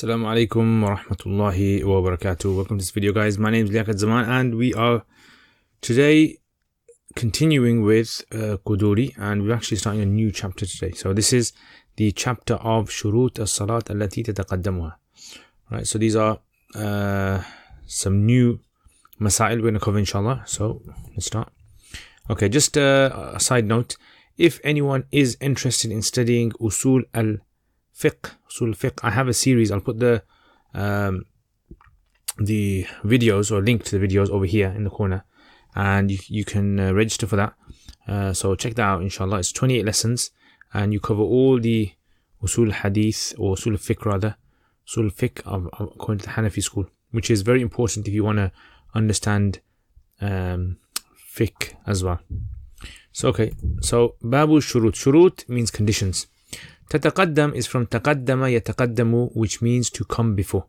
Assalamu alaikum wa rahmatullahi wa barakatuh. Welcome to this video, guys. My name is Liaquat and we are today continuing with al-Qudoori, and we're actually starting a new chapter today. So this is the chapter of Shurut as-Salat allati tataqaddamuha. Right, so these are some new masail we're going to cover, inshallah. So let's start. Okay, just a side note. If anyone is interested in studying usul al-Fiqh, I have a series. I'll put the videos or link to the videos over here in the corner, and you can register for that. So check that out, inshallah. It's 28 lessons, and you cover all the usul hadith, or usul fiqh rather, usul fiqh according to the Hanafi school, which is very important if you want to understand fiqh as well. So okay, so babu shurut. Shurut means conditions. Tataqaddam is from taqaddama yataqaddamu, which means to come before.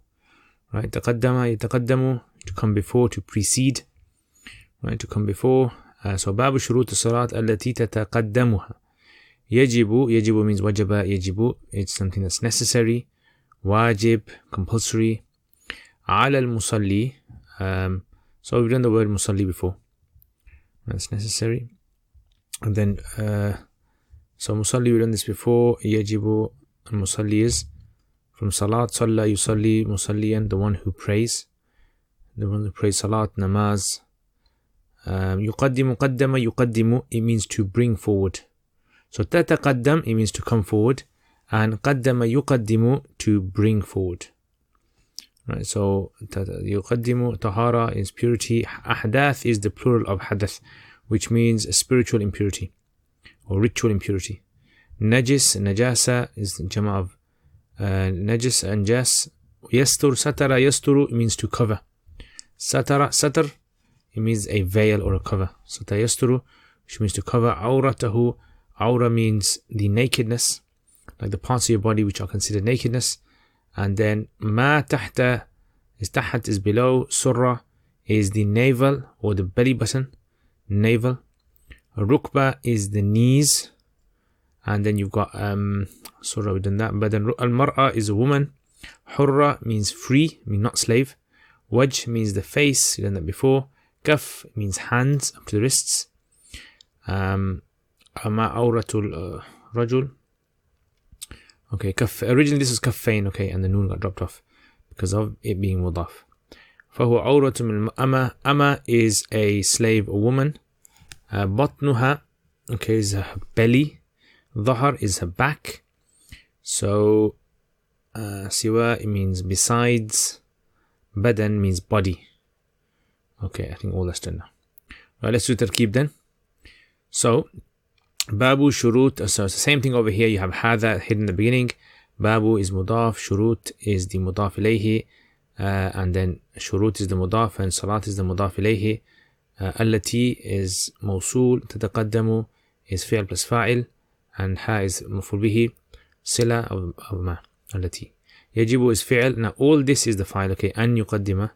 Right? Taqaddama yataqaddamu, to come before, to precede. Right? To come before. So babu shurut as-salat allati tataqaddamuha. Yajibu means wajaba yajibu. It's something that's necessary. Wajib, compulsory. Ala al-musalli. So we've done the word musalli before. That's necessary. And then so musalli, we've done this before. Yajibu al-musalli is from salat, salla yusalli musalliyan, the one who prays. The one who prays salat, namaz. Yuqaddimu qaddama yuqaddimu, it means to bring forward. So tataqaddam, it means to come forward, and qaddama yuqaddimu, to bring forward. Right, so yuqaddimu, tahara is purity. Ahdath is the plural of hadath, which means spiritual impurity or ritual impurity. Najasa is the jama of najis and jas. Yastur, satara, yasturu, it means to cover. Satar, it means a veil or a cover. Satara yasturu, which means to cover. Awratahu, awra means the nakedness, like the parts of your body which are considered nakedness. And then ma tahta is tahat, is below. Surra is the navel or the belly button. Navel. Rukba is the knees, and then you've got surah, we've done that. But then al-mar'a is a woman. Hurra means free, means not slave. Wajh means the face, we've done that before. Kaf means hands up to the wrists. Ama awratul rajul. Okay, kaf, originally this was kaffain, okay, and the noon got dropped off because of it being mudaf. فهو عورة من الأمة. Ama is a slave or woman. Batnuha, okay, is her belly. Dhahar is her back. So siwa, it means besides. Badan means body. Okay, I think all that's done now. Right, let's do tarkeeb then. So babu shurut, so it's the same thing over here. You have hadha hidden in the beginning. Babu is mudaf, shurut is the mudaf ilayhi, and then shurut is the mudaf, and salat is the mudaf ilayhi. Allati is mawsul, tataqaddamu is fi'l plus fa'il, and ha is maf'ul bihi, sila of ma, allati. Yajibu is fi'l. Now all this is the fa'il, okay. An yuqaddima.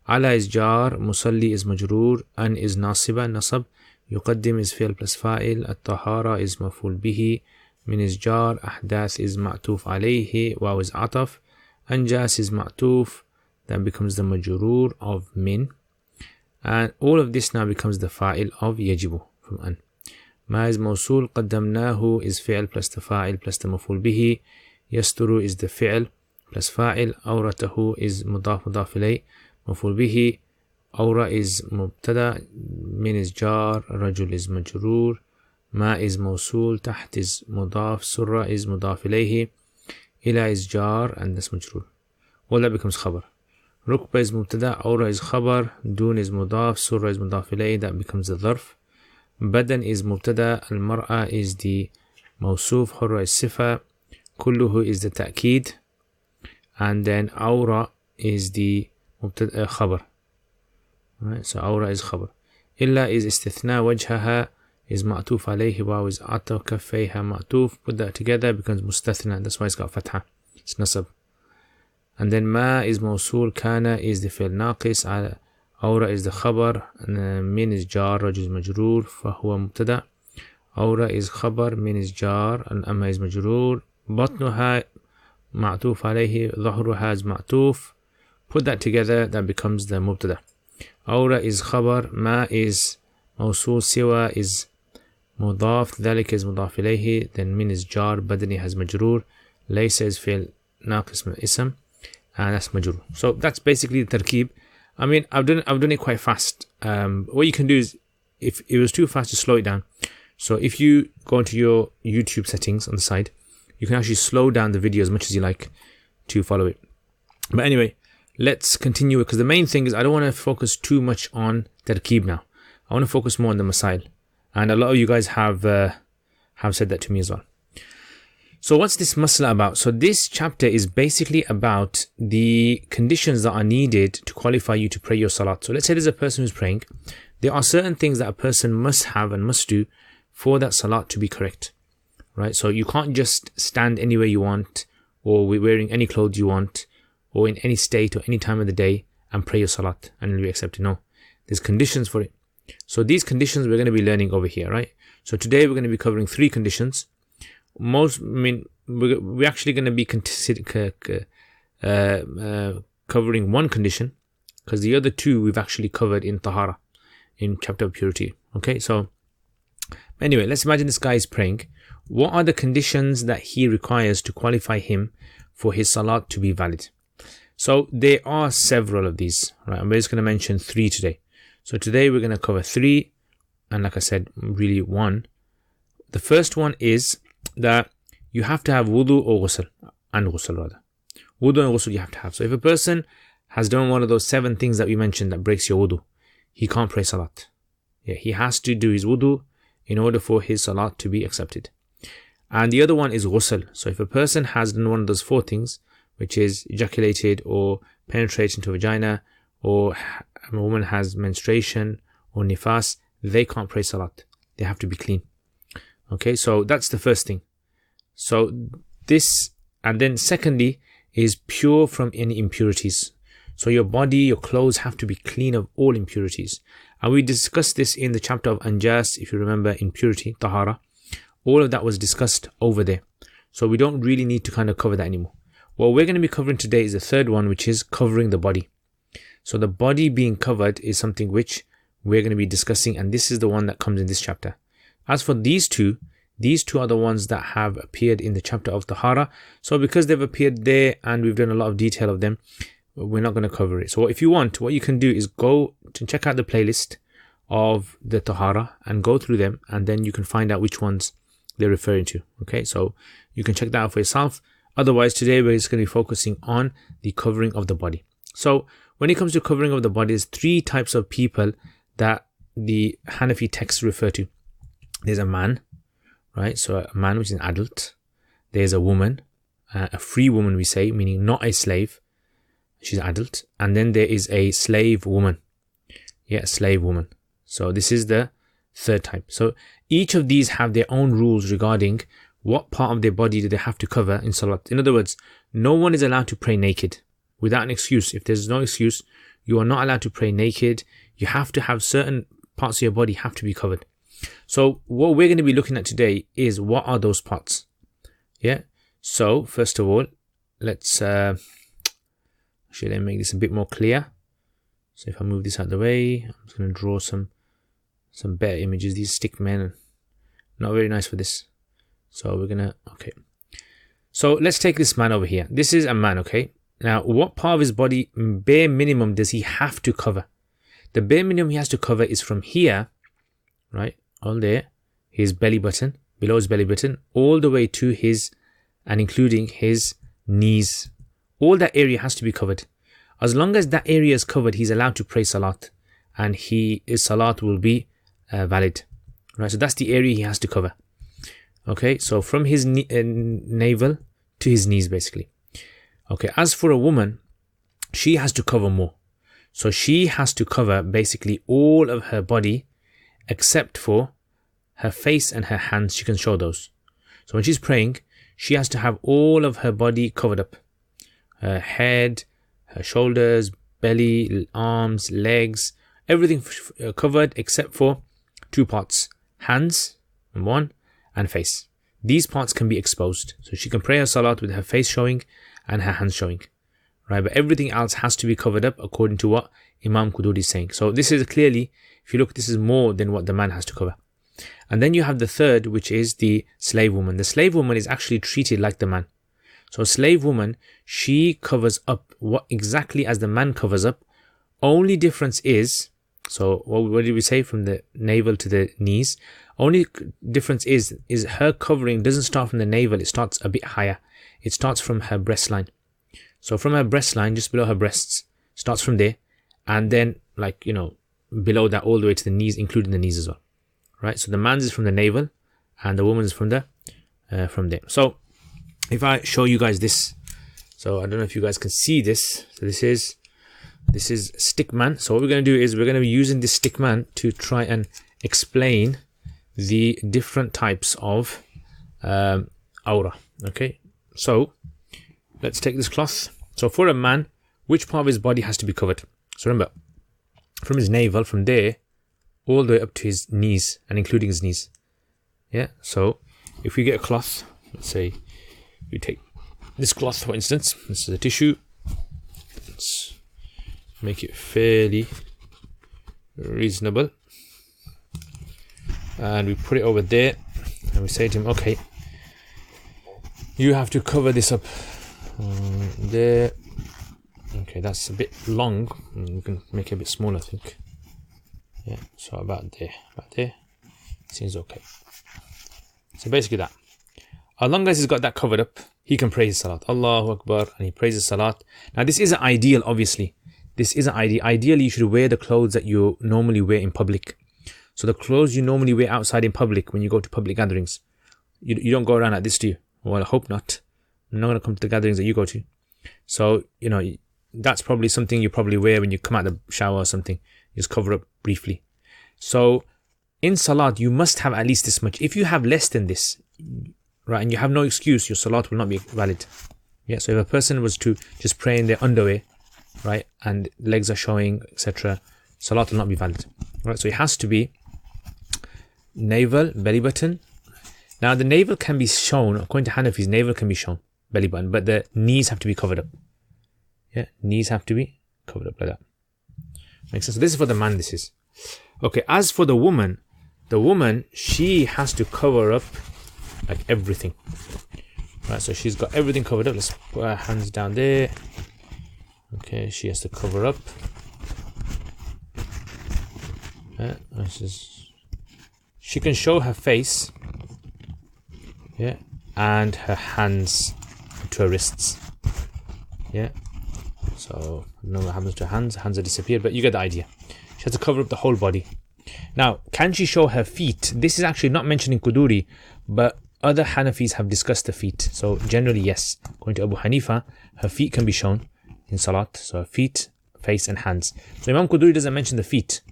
Ala is jar, musalli is majroor, an is nasiba, nasab. Yuqaddim is fi'l plus fa'il, at-tahara is maf'ul bihi, min is jar, ahdath is ma'tuf alayhi, waw is ataf, anjas is ma'tuf, that becomes the majroor of min. And all of this now becomes the fa'il of yajibu from an. Ma is mawsul, qaddamnahu is fi'l plus the fa'il plus the maf'ul bihi. Yasturu is the fi'l plus fa'il. Awratahu is mudaf ilay, maf'ul bihi. Awra is mubtada, min is jar, rajul is majroor. Ma is mawsul, taht is mudaf, surra is mudaf ilayhi. Ila is jar, and that's majroor. All that becomes khabar. Rukba is mubtada, awra is khabar, dun is mudaf, surra is mudaf ilayhi, that becomes the dharf. Badan is mubtada, al-mar'a is the mawsuf, hurra is sifa, kulluhu is the ta'keed, and then awra is the mubtada, khabar. Right, so awra is khabar. Illa is istithna, wajhaha is ma'tuf alayhi, waw is ataf, kaffayha ma'tuf. Put that together, becomes mustathna, that's why it's got fatha. It's nasab. And then ma is mawsul, kana is the fi'l naqis, awra is the khabar, and min is jar, rajul is majroor, fahuwa mubtada. Awra is khabar, min is jar, and amma is majroor. Batnuha ma'tuf alayhi, dhahru has ma'tuf. Put that together, that becomes the mubtada. Awra is khabar, ma is mawsul, siwa is mudaf, dhalik is mudaf ilayhi, then min is jar, badani has majroor, laysa is fi'l naqis min ism, and that's majroor. So that's basically the tarkib. I mean, I've done it quite fast. What you can do is, if it was too fast, to slow it down. So if you go into your YouTube settings on the side, you can actually slow down the video as much as you like to follow it. But anyway, let's continue, because the main thing is I don't want to focus too much on tarkib now. I want to focus more on the masail, and a lot of you guys have said that to me as well. So what's this masala about? So this chapter is basically about the conditions that are needed to qualify you to pray your salat. So let's say there's a person who's praying. There are certain things that a person must have and must do for that salat to be correct, right? So you can't just stand anywhere you want, or wearing any clothes you want, or in any state or any time of the day, and pray your salat and it'll be accepted. No, there's conditions for it. So these conditions we're going to be learning over here, right? So today we're going to be covering 3 conditions. We're actually going to be covering 1 condition, because the other 2 we've actually covered in Tahara, in chapter of purity. Okay, so anyway, let's imagine this guy is praying. What are the conditions that he requires to qualify him for his salat to be valid? So there are several of these, right? I'm just going to mention 3 today. So today we're going to cover 3, and like I said, really 1. The first one is that you have to have wudu or ghusl, and ghusl rather. Wudu and ghusl you have to have. So if a person has done one of those 7 things that we mentioned that breaks your wudu, he can't pray salat. Yeah, he has to do his wudu in order for his salat to be accepted. And the other one is ghusl. So if a person has done one of those 4 things, which is ejaculated or penetrated into a vagina, or a woman has menstruation or nifas, they can't pray salat. They have to be clean. Okay, so that's the first thing. So this, and then secondly, is pure from any impurities. So your body, your clothes have to be clean of all impurities. And we discussed this in the chapter of Anjas, if you remember, impurity, Tahara. All of that was discussed over there. So we don't really need to kind of cover that anymore. What we're going to be covering today is the third one, which is covering the body. So the body being covered is something which we're going to be discussing, and this is the one that comes in this chapter. As for these two are the ones that have appeared in the chapter of Tahara. So because they've appeared there and we've done a lot of detail of them, we're not going to cover it. So if you want, what you can do is go to check out the playlist of the Tahara and go through them, and then you can find out which ones they're referring to. Okay, so you can check that out for yourself. Otherwise, today we're just going to be focusing on the covering of the body. So when it comes to covering of the body, there's 3 types of people that the Hanafi texts refer to. There's a man, right? So a man, which is an adult. There's a woman, a free woman we say, meaning not a slave. She's an adult. And then there is a slave woman. Yeah, a slave woman. So this is the third type. So each of these have their own rules regarding what part of their body do they have to cover in salat. In other words, no one is allowed to pray naked without an excuse. If there's no excuse, you are not allowed to pray naked. You have to have certain parts of your body have to be covered. So what we're going to be looking at today is what are those parts. Yeah. So first of all, let's actually let me make this a bit more clear. So if I move this out of the way, I'm just going to draw some better images. These stick men are not very nice for this. So we're going to, okay. So let's take this man over here. This is a man, okay? Now, what part of his body, bare minimum, does he have to cover? The bare minimum he has to cover is from here, right, all there, his belly button, below his belly button, all the way to his, and including his knees. All that area has to be covered. As long as that area is covered, he's allowed to pray salat, and his salat will be valid. Right, so that's the area he has to cover. Okay, so from his navel to his knees, basically. Okay, as for a woman, she has to cover more. So she has to cover basically all of her body except for her face and her hands. She can show those. So when she's praying, she has to have all of her body covered up. Her head, her shoulders, belly, arms, legs, everything covered except for 2 parts. Hands, one, and face. These parts can be exposed. So she can pray her salat with her face showing and her hands showing. Right, but everything else has to be covered up according to what Imam Qudoori is saying. So this is clearly, if you look, this is more than what the man has to cover. And then you have the third, which is the slave woman. The slave woman is actually treated like the man. So a slave woman, she covers up what exactly as the man covers up. Only difference is, so what did we say, from the navel to the knees? Only difference is her covering doesn't start from the navel, it starts a bit higher. It starts from her breast line. So from her breast line, just below her breasts, starts from there, and then below that all the way to the knees, including the knees as well. Right? So the man's is from the navel, and the woman's from there. So if I show you guys this, so I don't know if you guys can see this. So this is stick man. So what we're going to do is we're going to be using this stick man to try and explain the different types of aura. Okay, so let's take this cloth. So for a man, which part of his body has to be covered? So remember, from his navel, from there, all the way up to his knees, and including his knees. Yeah, so if we get a cloth, let's say we take this cloth for instance, this is a tissue. Let's make it fairly reasonable. And we put it over there, and we say to him, okay, you have to cover this up. There. Okay, that's a bit long. We can make it a bit smaller, I think. Yeah, so about there. Seems okay. So basically that. As long as he's got that covered up, he can pray his salat. Allahu Akbar, and he prays his salat. Now this isn't ideal, obviously. This isn't ideal. Ideally, you should wear the clothes that you normally wear in public. So the clothes you normally wear outside in public when you go to public gatherings. You don't go around like this, do you? Well, I hope not. I'm not going to come to the gatherings that you go to. So, that's probably something you probably wear when you come out of the shower or something. You just cover up briefly. So, in salat, you must have at least this much. If you have less than this, right, and you have no excuse, your salat will not be valid. Yeah, so if a person was to just pray in their underwear, right, and legs are showing, etc., salat will not be valid. Right, so it has to be navel, belly button. Now, the navel can be shown, according to Hanafi's, navel can be shown, belly button, but the knees have to be covered up. Yeah, knees have to be covered up like that. Makes sense? So this is for the man, this is. Okay, as for the woman, she has to cover up like everything. Right, so she's got everything covered up. Let's put her hands down there. Okay, she has to cover up. Yeah, she can show her face. Yeah, and her hands to her wrists. Yeah, so I don't know what happens to her hands. Her hands have disappeared, but you get the idea. She has to cover up the whole body. Now, can she show her feet? This is actually not mentioned in Qudoori, but other Hanafis have discussed the feet. So generally, yes. According to Abu Hanifa, her feet can be shown in Salat. So her feet, face and hands. So Imam Qudoori doesn't mention the feet,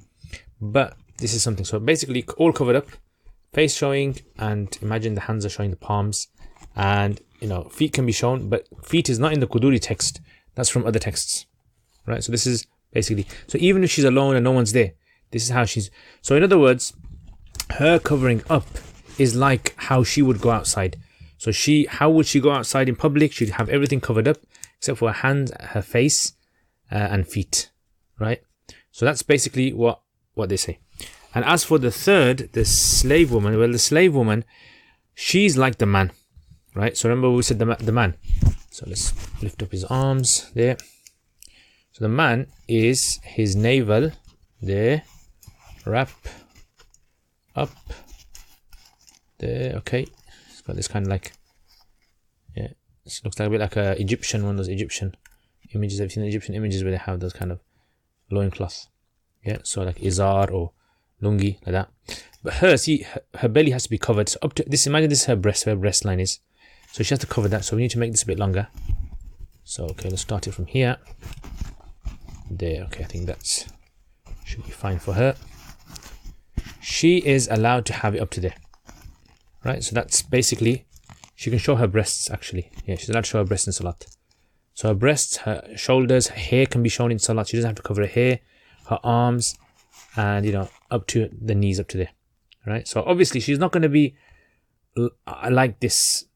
but this is something. So basically, all covered up. Face showing, and imagine the hands are showing the palms, and feet can be shown, but feet is not in the Qudoori text. That's from other texts, right? So this is basically, so even if she's alone and no one's there, this is how she's. So in other words, her covering up is like how she would go outside. So how would she go outside in public? She'd have everything covered up except for her hands, her face, and feet, right? So that's basically what they say. And as for the third, the slave woman, well, the slave woman, she's like the man, right? So remember we said the man. So let's lift up his arms there. So the man is his navel there, wrap up there. Okay, it's got this kind of like, yeah, it looks like a bit like a Egyptian, one of those Egyptian images. I've seen the Egyptian images where they have those kind of loincloth. Yeah, so like izar or lungi, like that. But her belly has to be covered. So up to this, imagine this is her breast line is. So she has to cover that. So we need to make this a bit longer. So okay, let's start it from here. There, okay, I think that's should be fine for her. She is allowed to have it up to there. Right, so that's basically, she can show her breasts actually. Yeah, she's allowed to show her breasts in Salat. So her breasts, her shoulders, her hair can be shown in Salat. She doesn't have to cover her hair, her arms, and up to the knees, up to there. Right, so obviously she's not going to be like this.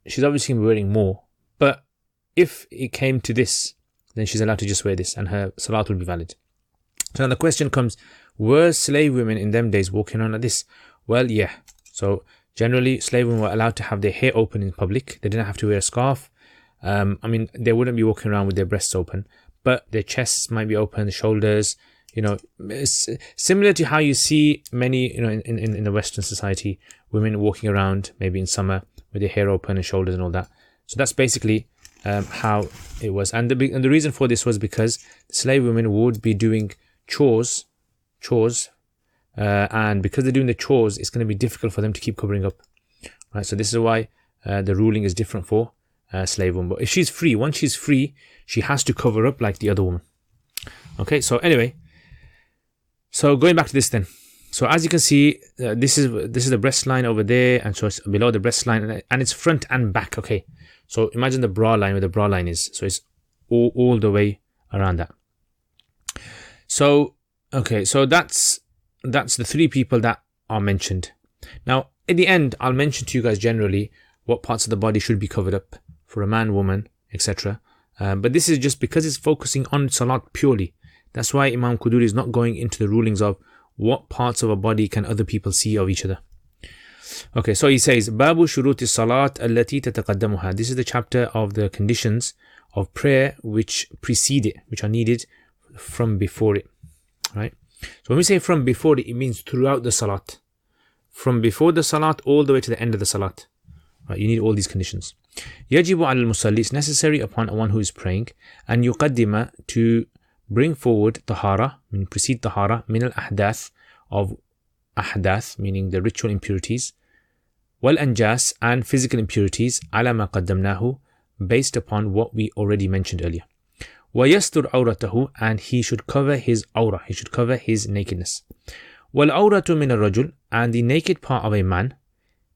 She's obviously going to be wearing more, but if it came to this, then she's allowed to just wear this and her salat will be valid. So now the question comes, were slave women in them days walking around like this? Well, yeah. So generally, slave women were allowed to have their hair open in public. They didn't have to wear a scarf. I mean, they wouldn't be walking around with their breasts open, but their chests might be open, the shoulders, you know, similar to how you see many, you know, in the Western society, women walking around maybe in summer with their hair open and shoulders and all that. So that's basically how it was. And the reason for this was because slave women would be doing chores, and because they're doing the chores, it's going to be difficult for them to keep covering up. Right, so this is why the ruling is different for slave woman. But if she's free, once she's free, she has to cover up like the other woman. Okay, so anyway, so going back to this then. So as you can see, this is the breast line over there, and so it's below the breast line, and it's front and back. Okay, so imagine the bra line where the bra line is. So it's all the way around that. So okay, so that's the three people that are mentioned. Now at the end, I'll mention to you guys generally what parts of the body should be covered up for a man, woman, etc. But this is just because it's focusing on salat purely. That's why Imam al-Qudoori is not going into the rulings of what parts of a body can other people see of each other. Okay, so he says, Babu shuruti salat allati tataqaddamuha. This is the chapter of the conditions of prayer which precede it, which are needed from before it. Right? So when we say from before it, it means throughout the salat. From before the salat all the way to the end of the salat. Right? You need all these conditions. Yajibu al musalli, it's necessary upon one who is praying, and yuqaddima, to bring forward tahara, meaning precede tahara, min al ahdath, of ahdath, meaning the ritual impurities, wal anjas, and physical impurities, ala ma qaddamnahu, based upon what we already mentioned earlier. Wa yastur awratahu, and he should cover his awrah, he should cover his nakedness. Wal awratu min al rajul, and the naked part of a man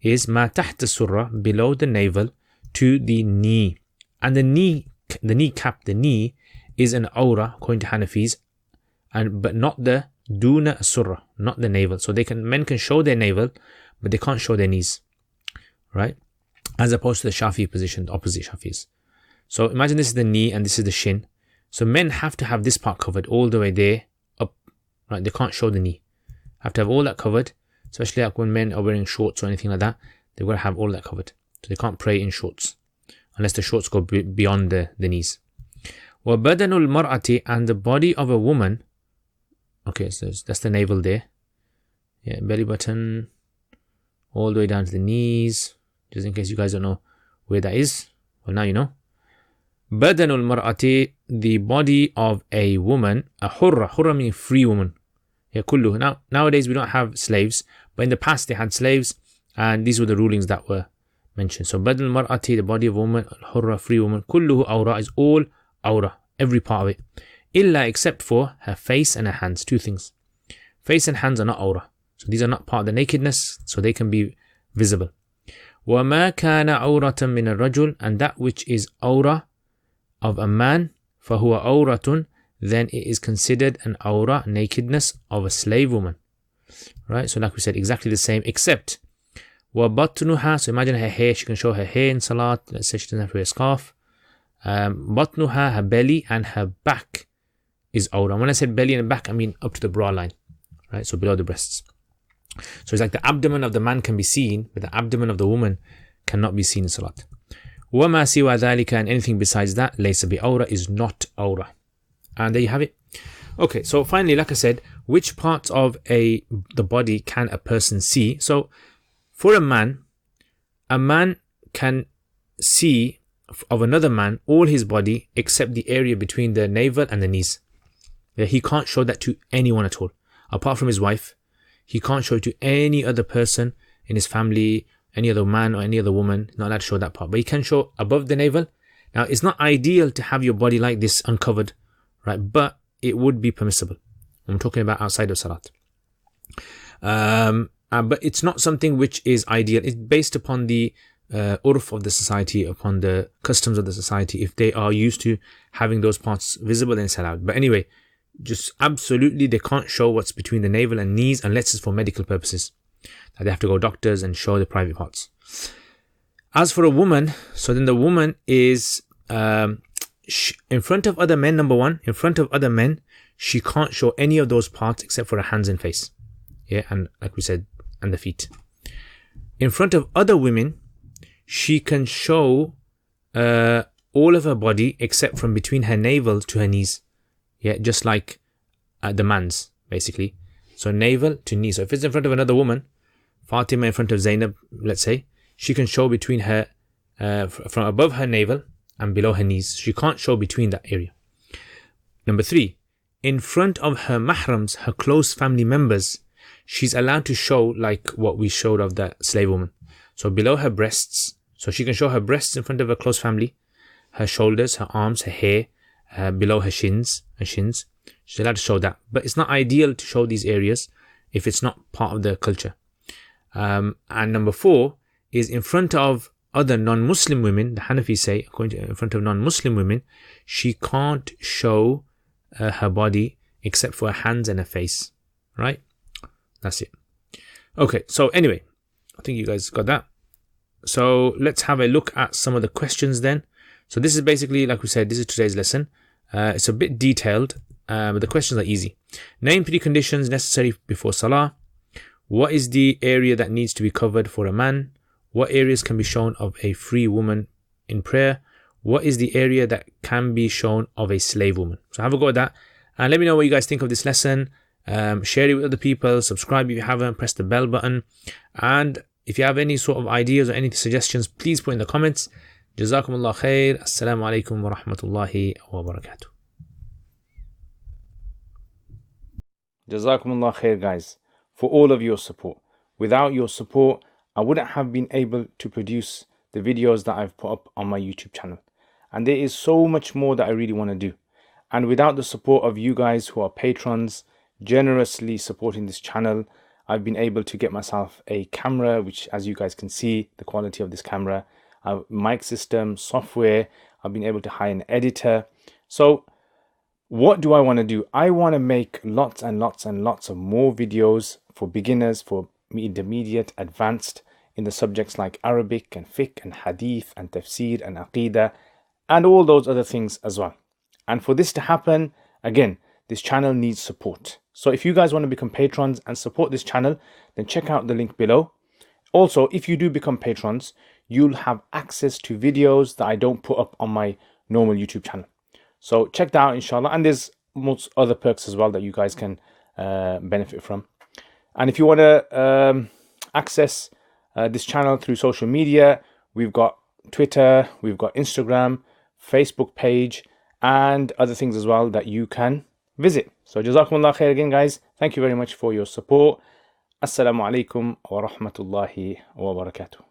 is ma tahta surra, below the navel to the knee, and the kneecap, the knee is an awrah according to Hanafis, but not the duna surra, not the navel. So men can show their navel, but they can't show their knees, right? As opposed to the Shafi position, the opposite Shafis. So imagine this is the knee and this is the shin. So men have to have this part covered all the way there up, right? They can't show the knee. Have to have all that covered, especially like when men are wearing shorts or anything like that. They've got to have all that covered. So they can't pray in shorts unless the shorts go beyond the knees. وَبَدَنُ الْمَرْأَةِ, and the body of a woman. Okay, so that's the navel there. Yeah, belly button all the way down to the knees. Just in case you guys don't know where that is. Well, now you know. بَدَنُ الْمَرْأَةِ, the body of a woman. A hurra means free woman. Yeah, kullu. Now, nowadays we don't have slaves, but in the past they had slaves, and these were the rulings that were mentioned. So badal mar'ati, the body of a woman, al-hurra, free woman, kulluhu awra, is all awra, every part of it, illa, except for her face and her hands. Two things, face and hands are not awra, so these are not part of the nakedness, so they can be visible. وَمَا كَانَ عَوْرَةً مِنَ الرَّجُلِ, and that which is awra of a man, فَهُوَ أَوْرَةٌ, then it is considered an awra, nakedness of a slave woman. Right, so like we said, exactly the same, except وَبَطْنُهَا, so imagine her hair, she can show her hair in salat, let's say she doesn't have to wear a scarf. بَطْنُهَا, her belly, and her back is awra. When I said belly and back, I mean up to the bra line, right, so below the breasts. So it's like the abdomen of the man can be seen, but the abdomen of the woman cannot be seen in salat. وَمَا سِوَى ذَلِكَ, and anything besides that, لَيْسَ بِأَوْرَ, is not awra. And there you have it. Okay, so finally, like I said, which parts of the body can a person see? So for a man can see of another man all his body except the area between the navel and the knees. Yeah, he can't show that to anyone at all, apart from his wife. He can't show it to any other person in his family, any other man or any other woman. Not allowed to show that part, but he can show above the navel. Now, it's not ideal to have your body like this uncovered, right? But it would be permissible. I'm talking about outside of salat. But it's not something which is ideal. It's based upon the urf of the society, upon the customs of the society. If they are used to having those parts visible, then it's allowed. But anyway, just absolutely they can't show what's between the navel and knees unless it's for medical purposes. They have to go doctors and show the private parts. As for a woman, so then the woman is in front of other men, number one, in front of other men, she can't show any of those parts except for her hands and face. Yeah, and like we said, and the feet. In front of other women, she can show all of her body except from between her navel to her knees. Yeah, just like the man's, basically. So navel to knee. So if it's in front of another woman, Fatima in front of Zainab, let's say, she can show between her, from above her navel and below her knees. She can't show between that area. Number 3, in front of her mahrams, her close family members, she's allowed to show like what we showed of the slave woman. So below her breasts, so she can show her breasts in front of her close family, her shoulders, her arms, her hair, below her shins. She's allowed to show that. But it's not ideal to show these areas if it's not part of the culture. And number 4 is in front of other non-Muslim women. The Hanafi say, according to, in front of non-Muslim women, she can't show her body except for her hands and her face. Right? That's it. Okay, so anyway, I think you guys got that. So let's have a look at some of the questions then. So this is basically, like we said, this is today's lesson. It's a bit detailed, but the questions are easy. Name 3 conditions necessary before Salah. What is the area that needs to be covered for a man? What areas can be shown of a free woman in prayer? What is the area that can be shown of a slave woman? So have a go at that. And let me know what you guys think of this lesson. Share it with other people. Subscribe if you haven't. Press the bell button. And if you have any sort of ideas or any suggestions, please put in the comments. Jazakumullah khair. Assalamu alaikum wa rahmatullahi wa barakatuh. Jazakumullah khair, guys, for all of your support. Without your support, I wouldn't have been able to produce the videos that I've put up on my YouTube channel. And there is so much more that I really want to do. And without the support of you guys who are patrons, generously supporting this channel, I've been able to get myself a camera, which, as you guys can see, the quality of this camera, a mic system, software. I've been able to hire an editor. So what do I want to do? I want to make lots and lots and lots of more videos for beginners, for intermediate, advanced, in the subjects like Arabic and Fiqh and Hadith and Tafsir and Aqidah and all those other things as well. And for this to happen, again, this channel needs support. So if you guys want to become patrons and support this channel, then check out the link below. Also, if you do become patrons, you'll have access to videos that I don't put up on my normal YouTube channel. So check that out, inshallah. And there's most other perks as well that you guys can benefit from. And if you want to access this channel through social media, we've got Twitter, we've got Instagram, Facebook page, and other things as well that you can visit. So Jazakumullah khair again, guys. Thank you very much for your support. Assalamu alaikum wa rahmatullahi wa barakatuh.